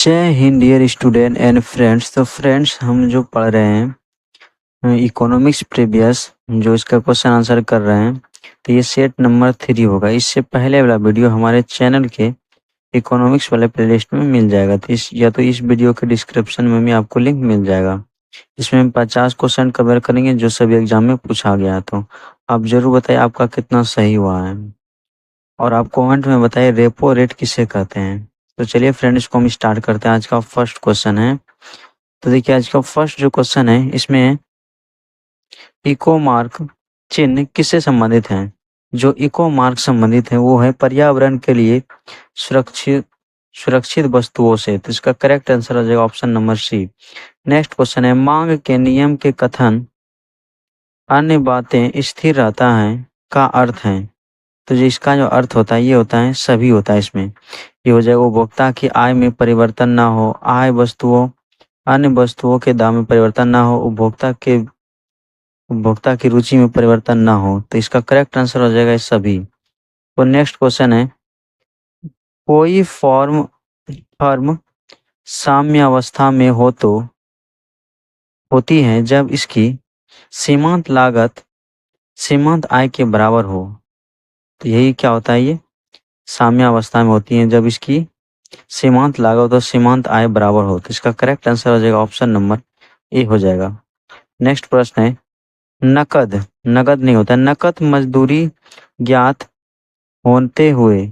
जय Hind dear student and friends. तो friends, हम जो पढ़ रहे हैं इकोनॉमिक्स प्रीवियस, जो इसका क्वेश्चन आंसर कर रहे हैं, तो ये सेट नंबर 3 होगा। इससे पहले वाला वीडियो हमारे चैनल के इकोनॉमिक्स वाले प्लेलिस्ट में मिल जाएगा। तो इस वीडियो के डिस्क्रिप्शन में भी आपको लिंक मिल जाएगा। इसमें हम 50 क्वेश्चन कवर करेंगे जो सभी एग्जाम में पूछा गया है। तो आप जरूर बताइए आपका कितना सही हुआ है, और आप कमेंट में बताइए रेपो रेट किसे कहते हैं। तो चलिए फ्रेंड्स, इसको हम स्टार्ट करते हैं। आज का फर्स्ट क्वेश्चन है, तो देखिए आज का फर्स्ट जो क्वेश्चन है, इसमें इको मार्क चिन्ह किससे संबंधित हैं। जो इको मार्क संबंधित है वो है पर्यावरण के लिए सुरक्षित सुरक्षित वस्तुओं से। तो इसका करेक्ट आंसर हो जाएगा option number C. Next question है, मांग के नियम के कथन अन्य बातें स्थिर रहता है का अर्थ है। तो जो इसका जो अर्थ होता है ये होता है सभी होता है। इसमें ये हो जाएगा उपभोक्ता की आय में परिवर्तन ना हो, अन्य वस्तुओं के दाम में परिवर्तन ना हो, उपभोक्ता की रुचि में परिवर्तन ना हो। तो इसका करेक्ट आंसर हो जाएगा सभी। तो नेक्स्ट क्वेश्चन है, कोई फर्म साम्यावस्था में होती है जब इसकी सीमांत लागत सीमांत आय के बराबर हो। तो यही क्या होता है, ये साम्यावस्था में होती है जब इसकी सीमांत लागत और सीमांत आय बराबर हो। तो इसका करेक्ट आंसर हो जाएगा ऑप्शन नंबर ए हो जाएगा। नेक्स्ट प्रश्न है, नकद नहीं होता, नकद मजदूरी ज्ञात होते हुए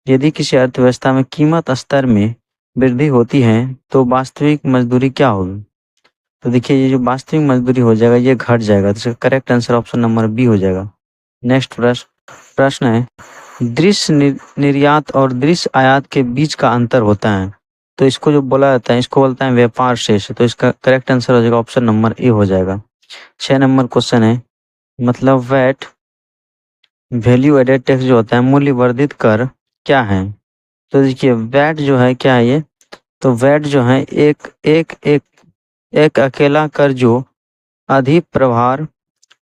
यदि किसी अर्थव्यवस्था में कीमत स्तर में वृद्धि होती है तो वास्तविक मजदूरी क्या होगी। तो देखिए ये जो वास्तविक मजदूरी हो जाएगा ये घट जाएगा। तो इसका correct answer option number B हो जाएगा। नेक्स्ट प्रश्न है, दृश्य निर्यात और दृश्य आयात के बीच का अंतर होता है। तो इसको जो बोला जाता है इसको बोलता है व्यापार शेष। तो इसका करेक्ट आंसर हो जाएगा ऑप्शन नंबर ए हो जाएगा। 6 नंबर क्वेश्चन है, मतलब वैट वैल्यू एडेड टैक्स जो होता है मूल्य वर्धित कर क्या है। तो देखिए वैट जो है क्या है ये, तो वैट जो है एक एक एक एक अकेला कर जो अधिक प्रभार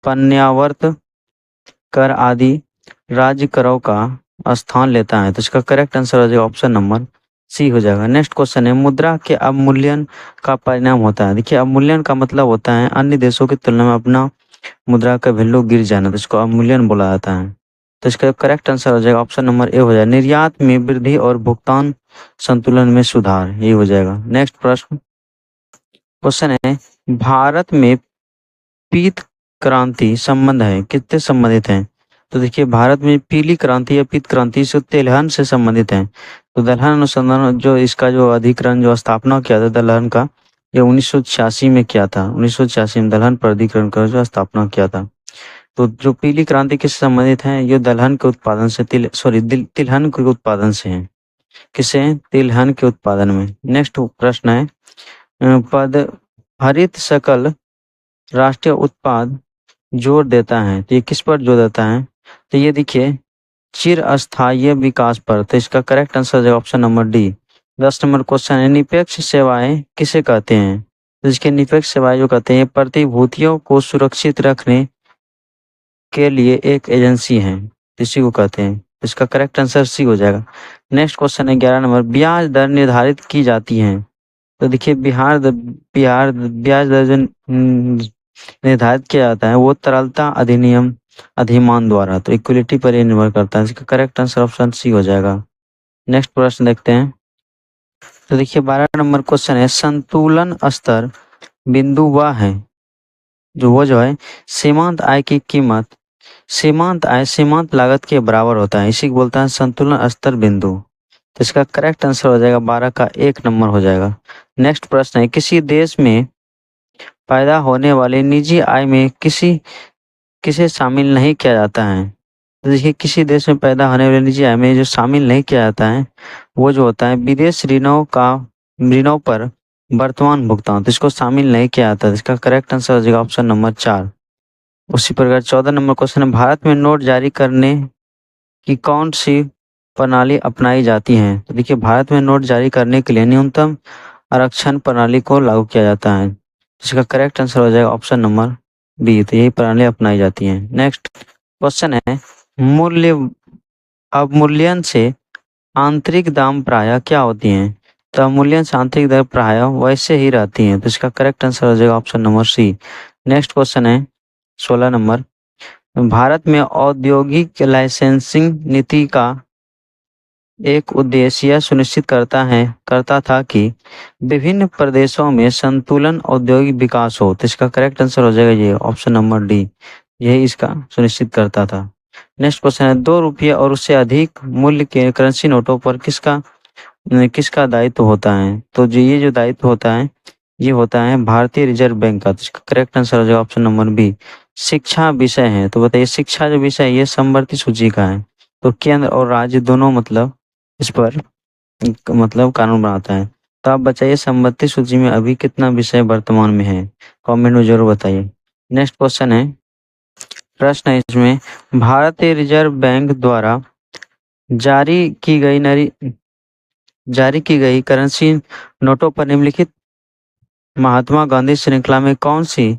पन्यावर्त कर आदि राज्य करों का स्थान लेता है। तो इसका करेक्ट आंसर हो जाएगा ऑप्शन नंबर सी हो जाएगा। नेक्स्ट क्वेश्चन है, मुद्रा के अवमूल्यन का परिणाम होता है। देखिए अवमूल्यन का मतलब होता है अन्य देशों की तुलना में अपना मुद्रा का वैल्यू गिर जाना, तो इसको अवमूल्यन बोला जाता है। तो इसका करेक्ट आंसर हो जाएगा ऑप्शन नंबर ए हो जाएगा, निर्यात में वृद्धि और भुगतान संतुलन में सुधार, यही हो जाएगा। नेक्स्ट क्वेश्चन है, भारत में पीत क्रांति संबंध है किससे संबंधित है। तो देखिए भारत में पीली क्रांति या पीत क्रांति से तिलहन से संबंधित है। तो दलहन अनुसंधान जो इसका जो अधिकरण जो स्थापना किया था दलहन का, ये 1986 में किया था। 1986 में दलहन प्राधिकरण का जो स्थापना किया था। तो जो पीली क्रांति किससे संबंधित है, ये दलहन के उत्पादन से तिलहन के उत्पादन से है। किसे, तिलहन के उत्पादन में। नेक्स्ट प्रश्न है, पद हरित सकल राष्ट्रीय उत्पाद जोर देता है। तो ये किस पर जोर देता है, तो ये देखिए चिर अस्थायी विकास पर। तो इसका करेक्ट आंसर है option number D. 10 number question है, निरपेक्ष सेवाएं किसे कहते हैं। तो इसके निरपेक्ष सेवाएं जो कहते हैं प्रतिभूतियों को सुरक्षित रखने के लिए एक एजेंसी है, इसी को कहते हैं। इसका करेक्ट आंसर सी हो जाएगा। नेक्स्ट क्वेश्चन है 11 नंबर, ब्याज दर निर्धारित की जाती है। तो देखिए ब्याज दर जो निर्धारित किया जाता है वो तरलता अधिमान द्वारा, तो इक्विलिटी पर ही निर्भर करता है। इसका करेक्ट आंसर ऑप्शन सी हो जाएगा। नेक्स्ट प्रश्न देखते हैं। तो देखिए 12 नंबर क्वेश्चन है, संतुलन स्तर बिंदु वह है जो है सीमांत आय की कीमत सीमांत लागत के बराबर होता है, इसी को बोलता है संतुलन स्तर बिंदु। तो इसका करेक्ट आंसर हो जाएगा 12 का 1 नंबर हो जाएगा। नेक्स्ट प्रश्न है, किसी देश में पैदा होने वाले निजी आय में किसे शामिल नहीं किया जाता है। तो देखिए किसी देश में पैदा होने वाले निजी आय में जो शामिल नहीं किया जाता है वो जो होता है विदेश ऋणों पर वर्तमान भुगतान, तो इसको शामिल नहीं किया जाता है। इसका करेक्ट आंसर हो जाएगा ऑप्शन नंबर 4। उसी प्रकार 14 नंबर क्वेश्चन है, भारत में नोट जारी करने की कौन सी प्रणाली अपनाई जाती है। तो देखिए भारत में नोट जारी करने के लिए न्यूनतम आरक्षण प्रणाली को लागू किया जाता है। इसका करेक्ट आंसर हो जाएगा ऑप्शन नंबर बी, तो यही प्रणाली अपनाई जाती है। नेक्स्ट क्वेश्चन है, मूल्य अवमूल्यन से आंतरिक दाम प्रायः क्या होती हैं। तो अवमूल्यन आंतरिक दर प्राय वैसे ही रहती है, तो इसका करेक्ट आंसर हो जाएगा option number C. Next question है 16 नंबर। भारत में औद्योगिक लाइसेंसिंग नीति का एक उद्देश्य यह सुनिश्चित करता था कि विभिन्न प्रदेशों में संतुलन औद्योगिक विकास हो, तो इसका करेक्ट आंसर हो जाएगा ये ऑप्शन नंबर डी, यही इसका सुनिश्चित करता था। नेक्स्ट क्वेश्चन है 2 रुपये और उससे अधिक मूल्य के करेंसी नोटों पर किसका दायित्व होता है, तो ये जो दायित्व होता है ये होता है भारतीय रिजर्व बैंक का, तो इसका करेक्ट आंसर हो जाएगा ऑप्शन नंबर बी। शिक्षा विषय है, तो बताइए शिक्षा जो विषय है ये समवर्ती सूची का है, तो केंद्र और राज्य दोनों मतलब इस पर कानून बनाता है। तो आप बताइए समवर्ती सूची में अभी कितना विषय वर्तमान में है, कमेंट में जरूर बताइए। नेक्स्ट क्वेश्चन है, प्रश्न है इसमें, भारतीय रिजर्व बैंक द्वारा जारी की गई करेंसी नोटों पर निम्नलिखित महात्मा गांधी श्रृंखला में कौन सी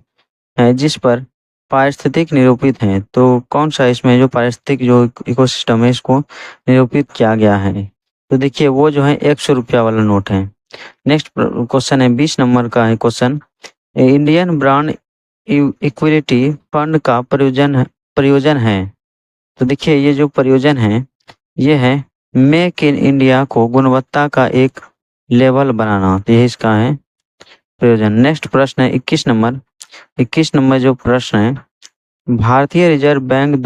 है जिस पर पारिस्थितिक निरूपित है, तो कौन सा इसमें जो पारिस्थितिक जो इकोसिस्टम है इसको निरूपित किया गया है, तो देखिए वो जो है 100 रुपया वाला नोट है। नेक्स्ट क्वेश्चन है 20 नंबर का है question, Indian brand equity fund का प्रयोजन है, तो देखिए ये जो प्रयोजन है ये है मेक इन इंडिया को गुणवत्ता का एक लेवल बनाना, तो यही इसका है प्रयोजन। नेक्स्ट प्रश्न है 21 नंबर जो प्रश्न है, भारतीय रिजर्व बैंक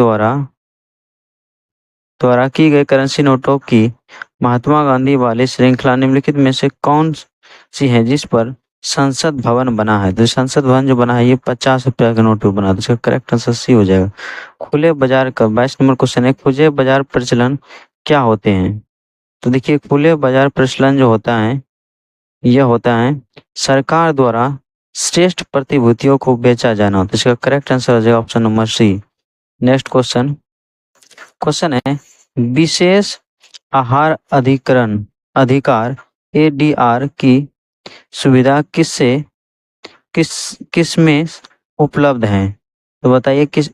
द्वारा की गई करेंसी नोटों की महात्मा गांधी वाली श्रृंखला निम्नलिखित में से कौन सी है जिस पर संसद भवन बना है, तो संसद भवन जो बना है ये 50 रुपया के नोट पर बना है, तो इसका करेक्ट आंसर सी हो जाएगा। खुले बाजार का 22 नंबर क्वेश्चन है, खुले बाजार प्रचलन क्या होते हैं, तो देखिए खुले बाजार प्रचलन जो होता है यह होता है सरकार द्वारा श्रेष्ठ प्रतिभूतियों को बेचा जाना, तो इसका करेक्ट आंसर हो जाएगा option number C. Next question है विशेष आहार अधिकार एडीआर की सुविधा किस में उपलब्ध है, तो बताइए किस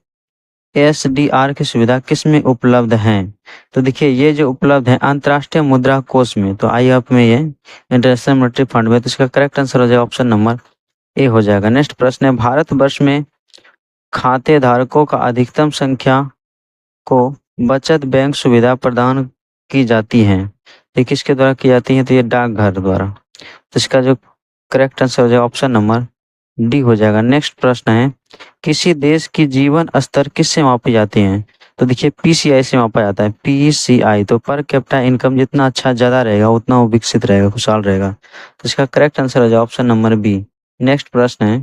एसडीआर की सुविधा किस में उपलब्ध है, तो देखिए ये जो उपलब्ध है अंतर्राष्ट्रीय मुद्रा कोष में, तो आईएफ में ये इंटरनेशनल मॉनेटरी फंड में, तो इसका करेक्ट आंसर हो जाएगा ऑप्शन नंबर ए हो जाएगा। नेक्स्ट प्रश्न है भारतवर्ष में खाते धारकों का अधिकतम संख्या को बचत बैंक सुविधा प्रदान की जाती है, ये किसके द्वारा की जाती है, तो ये डाकघर द्वारा, तो इसका जो करेक्ट आंसर हो जाएगा ऑप्शन नंबर डी हो जाएगा। नेक्स्ट प्रश्न है किसी देश की जीवन स्तर किससे मापी जाती है, तो देखिए पीसीआई से मापा जाता है, पीसीआई, तो पर कैपिटा इनकम जितना अच्छा ज्यादा रहेगा उतना वो विकसित रहेगा, खुशहाल रहेगा, तो इसका करेक्ट आंसर हो जाएगा ऑप्शन नंबर बी। नेक्स्ट प्रश्न है,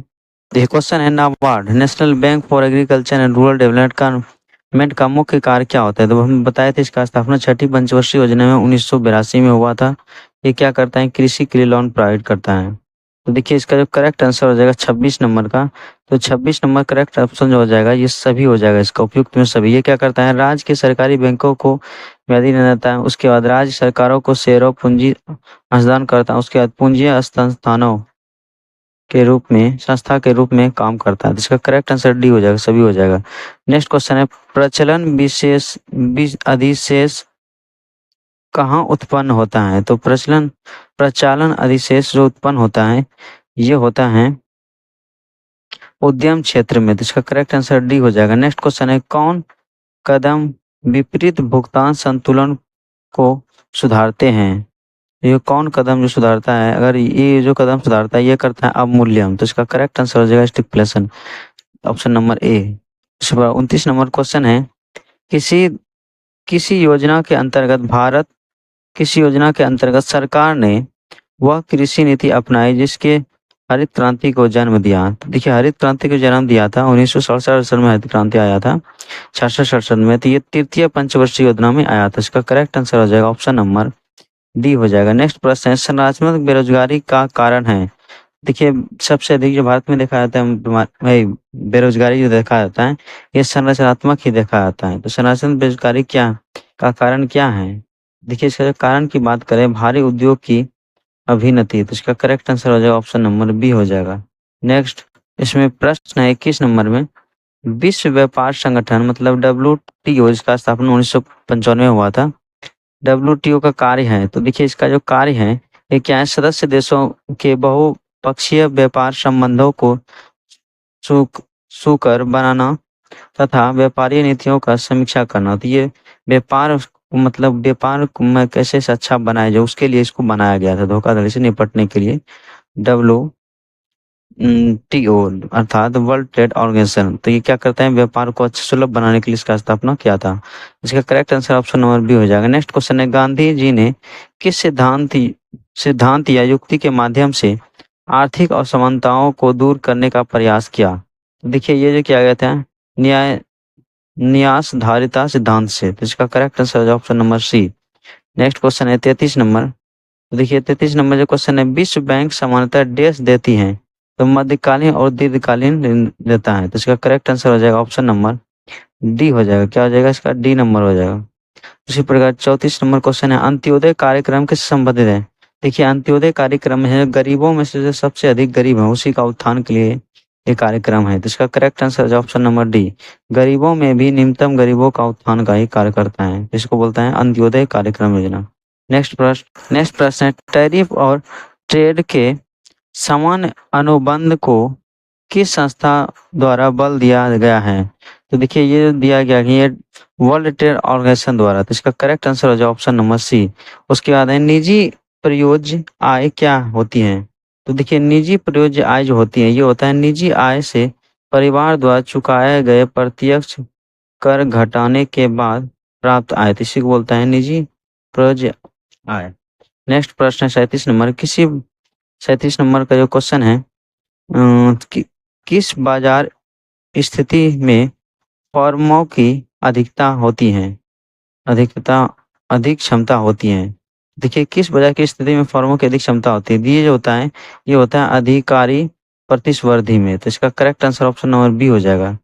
देखिए क्वेश्चन है NABARD national bank for agriculture and rural development का मुख्य कार्य क्या होता है, तो हम बताए थे इसका स्थापना छठी पंचवर्षीय योजना में 1982 में हुआ था। ये क्या करता है, कृषि के लिए लोन प्रोवाइड करता है, तो देखिए इसका जो करेक्ट आंसर हो जाएगा 26 नंबर का, तो 26 नंबर करेक्ट ऑप्शन जो हो जाएगा ये सभी हो जाएगा, इसका उपयुक्त में सभी। ये क्या करता है, राज्य के सरकारी बैंकों को ब्याज नहीं देता है, उसके बाद राज्य सरकारों को शेयरों पूंजी हस्तांतरण करता है, उसके बाद पूंजी संस्थानों के रूप में संस्था के रूप में काम करता है, तो इसका करेक्ट आंसर डी हो जाएगा, सभी हो जाएगा। नेक्स्ट क्वेश्चन है प्रचलन विशेष अधिशेष कहाँ उत्पन्न होता है, तो प्रचालन अधिशेष जो उत्पन्न होता है ये होता है उद्यम क्षेत्र में, तो इसका करेक्ट आंसर डी हो जाएगा। नेक्स्ट क्वेश्चन है कौन कदम विपरीत भुगतान संतुलन को सुधारते हैं, ये कौन कदम जो सुधारता है, अगर ये जो कदम सुधारता है ये करता है अवमूल्यन, तो इसका करेक्ट आंसर हो जाएगा स्टिफ्लेशन, option number A. 29 number question है किसी योजना के अंतर्गत सरकार ने वह कृषि नीति अपनाई जिसके हरित क्रांति को जन्म दिया, तो देखिए हरित क्रांति को जन्म दिया था 1967 में, हरित क्रांति आया था 66 में, तो ये तृतीय पंचवर्षीय योजना में आया था, इसका करेक्ट आंसर हो जाएगा ऑप्शन नंबर डी हो जाएगा। नेक्स्ट प्रश्न है संरचनात्मक बेरोजगारी का कारण है, देखिए सबसे अधिक जो भारत में देखा जाता है बेरोजगारी जो देखा जाता है ये संरचनात्मक ही देखा जाता है, तो संरचनात्मक बेरोजगारी का कारण क्या है, देखिए इसका कारण की बात करें भारी उद्योग की अभिनति, तो इसका करेक्ट आंसर हो जाएगा ऑप्शन नंबर बी हो जाएगा। नेक्स्ट इसमें प्रश्न है 21 नंबर में विश्व व्यापार संगठन मतलब WTO इसका स्थापना 1995 में हुआ था, WTO का कार्य है, तो देखिए इसका जो कार्य है ये क्या है, सदस्य देशों के बहुपक्षीय व्यापार संबंधों को सुक सुकर बनाना तथा व्यापारी नीतियों का समीक्षा करना। तो ये व्यापार मतलब व्यापार को में कैसे से अच्छा बनाया जाए उसके लिए इसको बनाया गया था, धोखाधड़ी से निपटने के लिए। WTO अर्थात वर्ल्ड ट्रेड ऑर्गेनाइजेशन, तो ये क्या करता है, व्यापार को अच्छे सुलभ बनाने के लिए इसका स्थापना किया था। इसका correct answer option number B हो जाएगा। नेक्स्ट क्वेश्चन है, गांधी जी ने किस सिद्धांत या युक्ति के माध्यम से आर्थिक असमानताओं को दूर करने का प्रयास किया? देखिए ये जो किया गया था, न्याय न्यास धारिता सिद्धांत से। तो इसका करेक्ट आंसर है option number C. Next question है 33 नंबर। तो देखिए 33 नंबर जो क्वेश्चन है, विश्व बैंक सामान्यतः डैश देती है? तो मध्यकालीन और दीर्घकालीन ऋण देता है। तो इसका करेक्ट आंसर हो जाएगा ऑप्शन नंबर डी हो जाएगा। क्या हो जाएगा इसका, डी नंबर हो जाएगा। उसी प्रकार 34 नंबर क्वेश्चन है, अंत्योदय कार्यक्रम किससे संबंधित है? देखिए अंत्योदय कार्यक्रम है गरीबों में से जो सबसे अधिक गरीब है उसी का उत्थान के लिए ये कार्यक्रम है। तो इसका करेक्ट आंसर है ऑप्शन नंबर डी, गरीबों में भी निम्नतम गरीबों का उत्थान का ही कार्य करता है, इसको बोलता है अंत्योदय कार्यक्रम योजना। नेक्स्ट प्रश्न है, टैरिफ और ट्रेड के समान अनुबंध को किस संस्था द्वारा बल दिया गया है? तो देखिए ये दिया गया कि ये वर्ल्ड ट्रेड ऑर्गेनाइजेशन द्वारा। तो इसका करेक्ट आंसर हो जाए ऑप्शन नंबर सी। उसके बाद है, निजी प्रयोज्य आय क्या होती है? तो देखिए निजी प्रयोज्य आय जो होती है ये होता है निजी आय से परिवार द्वारा चुकाए गए प्रत्यक्ष कर घटाने के बाद प्राप्त आय, तो इसी को बोलता है निजी प्रयोज्य आय। नेक्स्ट प्रश्न है 37 नंबर का जो क्वेश्चन है, किस बाजार स्थिति में फर्मों की अधिकता होती है, अधिक क्षमता होती है? देखिए किस बाजार की स्थिति में फर्मों की अधिक क्षमता होती है, ये जो होता है ये होता है अधिकारी प्रतिस्पर्धी में। तो इसका correct answer option number B हो जाएगा।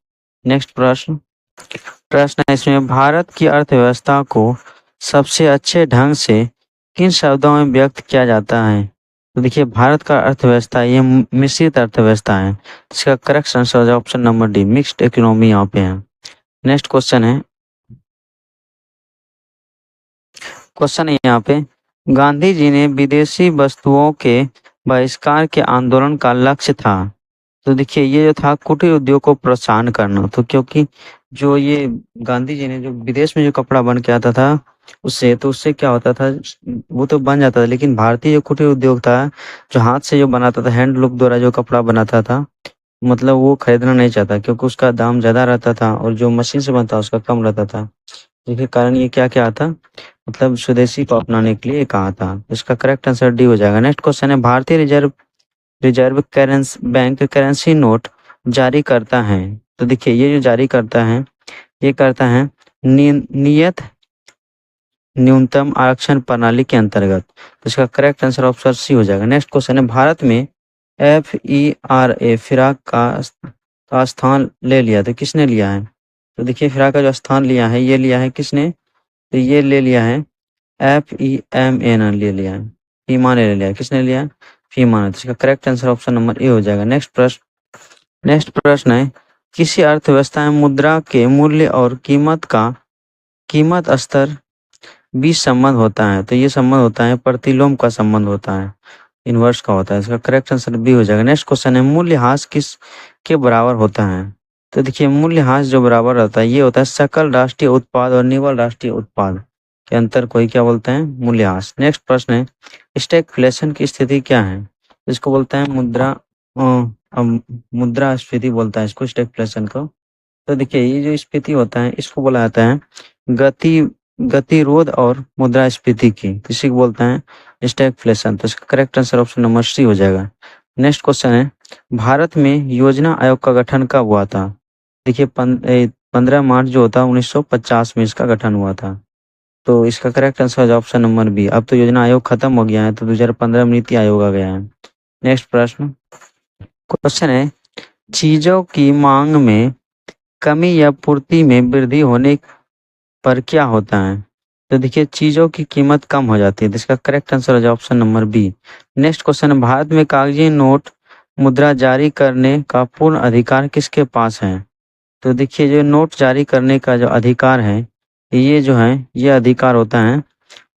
नेक्स्ट प्रश्न है इसमें, भारत की अर्थव्यवस्था को सबसे अच्छे ढंग से किन शब्दों में व्यक्त किया जाता है? तो देखिए भारत का अर्थव्यवस्था ये मिश्रित अर्थव्यवस्था है। इसका correct answer option number D, mixed economy यहाँ पे है। नेक्स्ट क्वेश्चन है यहाँ पे, गांधी जी ने विदेशी वस्तुओं के बहिष्कार के आंदोलन का लक्ष्य था? तो देखिए ये जो था कुटीर उद्योग को प्रोत्साहन करना। तो क्योंकि जो ये गांधी जी ने जो विदेश में जो कपड़ा बन के आता था उससे क्या होता था, वो तो बन जाता था लेकिन भारतीय जो कुटीर उद्योग था, जो हाथ से जो बनाता था, हैंडलूम द्वारा जो कपड़ा बनाता था, मतलब वो खरीदना नहीं चाहता क्योंकि उसका दाम ज्यादा रहता था और जो मशीन से बनता उसका कम रहता था। जिसके कारण ये क्या क्या था, मतलब स्वदेशी को अपनाने के लिए कहा था। इसका करेक्ट आंसर डी हो जाएगा। नेक्स्ट क्वेश्चन है, भारतीय reserve currency bank currency note जारी करता है? तो देखिए ये जो जारी करता है ये करता है नियत न्यूनतम आरक्षण प्रणाली के अंतर्गत। तो इसका करेक्ट आंसर ऑप्शन सी हो जाएगा। नेक्स्ट क्वेश्चन है, भारत में FERA फिराक का स्थान ले लिया, तो किसने लिया है? तो देखिए फिराक का जो स्थान लिया है ये लिया है किसने, तो ये ले लिया है FEMA ने ले लिया है, फीमा ने ले लिया है। किसने लिया? फीमा ने। तो इसका करेक्ट आंसर ऑप्शन नंबर ए हो जाएगा। नेक्स्ट प्रश्न है, किसी अर्थव्यवस्था में मुद्रा के मूल्य और कीमत स्तर बीच संबंध होता है? तो ये संबंध होता है प्रतिलोम का संबंध होता है, इनवर्स का होता है। इसका करेक्ट आंसर बी हो जाएगा। नेक्स्ट क्वेश्चन है, मूल्यह्रास किस के बराबर होता है? तो देखिए मूल्यह्रास जो बराबर होता है ये होता है सकल राष्ट्रीय उत्पाद और निव्वल राष्ट्रीय उत्पाद के अंतर को ही क्या बोलते हैं, मूल्यह्रास। नेक्स्ट प्रश्न है, स्टैगफ्लेशन की स्थिति क्या है? इसको बोलते हैं मुद्रास्फीति बोलता है इसको, स्टैगफ्लेशन को। तो देखिए ये जो स्फीति होता है इसको बोला जाता है गतिरोध और मुद्रास्फीति की, किसी को बोलते हैं स्टैगफ्लेशन। तो इसका correct answer option number C हो जाएगा। नेक्स्ट क्वेश्चन है, भारत में योजना आयोग का गठन कब हुआ था? देखिए 15 मार्च जो होता है 1950 में इसका गठन हुआ था। तो इसका करेक्ट आंसर है ऑप्शन नंबर बी। अब तो योजना आयोग खत्म हो गया है तो 2015 में नीति आयोग आ गया है। नेक्स्ट क्वेश्चन है, चीजों की मांग में कमी या पूर्ति में वृद्धि होने पर क्या होता है? तो देखिए चीजों की कीमत कम हो जाती है। तो इसका करेक्ट आंसर है option number B. Next question है, भारत में कागजी नोट मुद्रा जारी करने का पूर्ण अधिकार किसके पास है? तो देखिए जो नोट जारी करने का जो अधिकार है ये जो है ये अधिकार होता है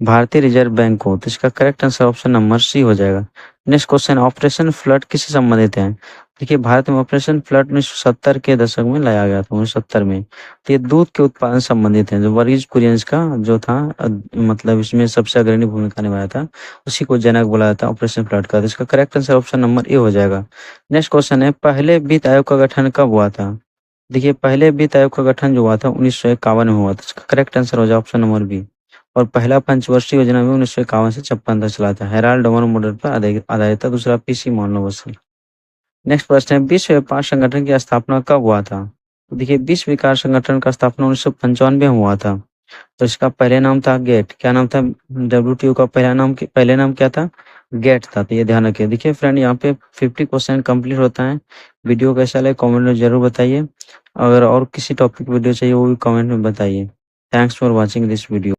भारतीय रिजर्व बैंक हो, तो इसका correct answer option number C हो जाएगा। नेक्स्ट क्वेश्चन, ऑपरेशन फ्लड किससे संबंधित है? देखिए भारत में ऑपरेशन फ्लड 1970 के दशक में लाया गया था, 1970 में। तो ये दूध के उत्पादन से संबंधित है, जो वर्गीज कुरियंस का जो था मतलब इसमें सबसे अग्रणी भूमिका निभाया था, उसी को जनक बुलाया था ऑपरेशन फ्लड का। तो इसका करेक्ट आंसर ऑप्शन नंबर ए हो जाएगा। नेक्स्ट क्वेश्चन है, पहले वित्त आयोग का गठन कब हुआ था? देखिए पहले वित्त आयोग का गठन जो हुआ था 1951 में हुआ था। इसका करेक्ट आंसर हो जाए ऑप्शन नंबर बी। और पहला पंचवर्षीय योजना भी 1951 से 56 तक चला था। हेराल्ड डोमर मॉडल पर आधारित था। दूसरा पीसी मोहनोबस। नेक्स्ट प्रश्न है, विश्व व्यापार संगठन की स्थापना कब हुआ था? तो देखिए विश्व व्यापार संगठन का स्थापना 1995 में हुआ था। तो इसका पहले नाम था गेट। क्या नाम था? डब्ल्यूटीओ का पहले नाम क्या था? गेट था। तो ये ध्यान रखिए। देखिए फ्रेंड, यहाँ पे 50 क्वेश्चन कंप्लीट होता है। वीडियो कैसा लगे कमेंट में जरूर बताइए। अगर और किसी टॉपिक वीडियो चाहिए वो भी कमेंट में बताइए। Thanks for watching this video.